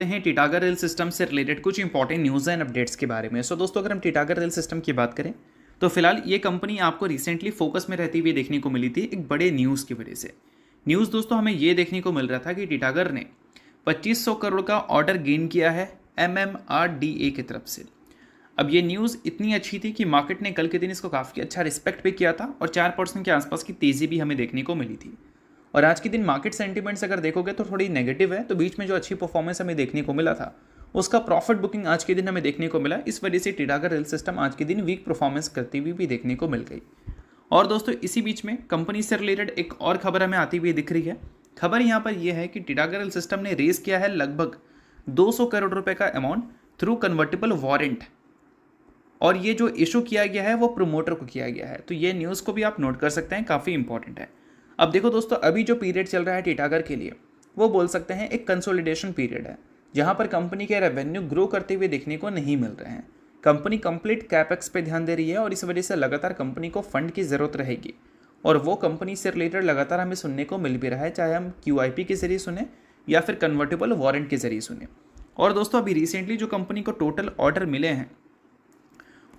हैं टिटागर rail system से related कुछ इंपॉर्टेंट न्यूज़ एंड अपडेट्स के बारे में। दोस्तों, अगर हम टिटागर रेल सिस्टम की बात करें तो फिलहाल ये कंपनी आपको रिसेंटली फोकस में रहती हुई देखने को मिली थी एक बड़े न्यूज़ की वजह से। न्यूज़ दोस्तों हमें ये देखने को मिल रहा था कि टिटागर ने 2500 करोड़ का ऑर्डर गेन किया है MMRDA की तरफ से। अब ये न्यूज़ इतनी अच्छी थी कि मार्केट ने कल के दिन इसको काफ़ी अच्छा रिस्पेक्ट पे किया था और 4% के आसपास की तेज़ी भी हमें देखने को मिली थी। और आज के दिन मार्केट सेंटीमेंट्स अगर देखोगे तो थोड़ी नेगेटिव है, तो बीच में जो अच्छी परफॉर्मेंस हमें देखने को मिला था उसका प्रॉफिट बुकिंग आज के दिन हमें देखने को मिला। इस वजह से टिटागर रेल सिस्टम आज के दिन वीक परफॉर्मेंस करती हुई भी देखने को मिल गई। और दोस्तों इसी बीच में कंपनी से रिलेटेड एक और खबर हमें आती हुई दिख रही है। खबर यहाँ पर यह है कि टिटागर रेल सिस्टम ने रेज किया है लगभग 200 करोड़ रुपए का अमाउंट थ्रू कन्वर्टेबल वारंट, और ये जो इशू किया गया है वो प्रोमोटर को किया गया है। तो ये न्यूज़ को भी आप नोट कर सकते हैं, काफ़ी इंपॉर्टेंट है। अब देखो दोस्तों, अभी जो पीरियड चल रहा है टिटागर के लिए वो बोल सकते हैं एक कंसोलिडेशन पीरियड है, जहां पर कंपनी के रेवेन्यू ग्रो करते हुए देखने को नहीं मिल रहे हैं। कंपनी कंप्लीट कैपेक्स पे ध्यान दे रही है और इस वजह से लगातार कंपनी को फंड की ज़रूरत रहेगी, और वो कंपनी से रिलेटेड लगातार हमें सुनने को मिल भी रहा है, चाहे हम QIP के जरिए सुने या फिर कन्वर्टेबल वारंट के जरिए सुने। और दोस्तों अभी रिसेंटली जो कंपनी को टोटल ऑर्डर मिले हैं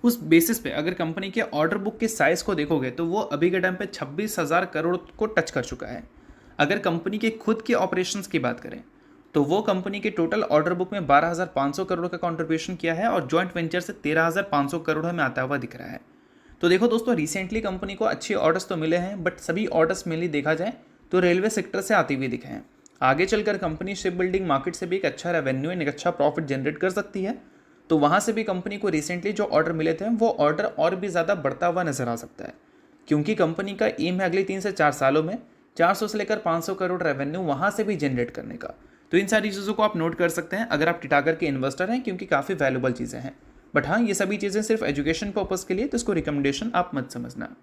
उस बेसिस पे अगर कंपनी के ऑर्डर बुक के साइज़ को देखोगे तो वो अभी के टाइम पे 26,000 करोड़ को टच कर चुका है। अगर कंपनी के खुद के ऑपरेशंस की बात करें तो वो कंपनी के टोटल ऑर्डर बुक में 12,500 करोड़ का कंट्रीब्यूशन किया है और जॉइंट वेंचर से 13,500 करोड़ हमें आता हुआ दिख रहा है। तो देखो दोस्तों, रिसेंटली कंपनी को अच्छे ऑर्डर्स तो मिले हैं, बट सभी ऑर्डर्स मेनली देखा जाए तो रेलवे सेक्टर से आते हुए दिखे हैं। आगे चलकर कंपनी शिप बिल्डिंग मार्केट से भी एक अच्छा रेवेन्यू एंड एक अच्छा प्रॉफिट जनरेट कर सकती है, तो वहाँ से भी कंपनी को रिसेंटली जो ऑर्डर मिले थे वो ऑर्डर और भी ज़्यादा बढ़ता हुआ नजर आ सकता है, क्योंकि कंपनी का एम है अगले 3 से 4 सालों में 400 से लेकर 500 करोड़ रेवेन्यू वहाँ से भी जनरेट करने का। तो इन सारी चीज़ों को आप नोट कर सकते हैं अगर आप टिटागर के इन्वेस्टर हैं, क्योंकि काफ़ी वैल्यूबल चीज़ें हैं। बट हाँ, ये सभी चीज़ें सिर्फ एजुकेशन पर्पज़ के लिए, तो इसको रिकमेंडेशन आप मत समझना।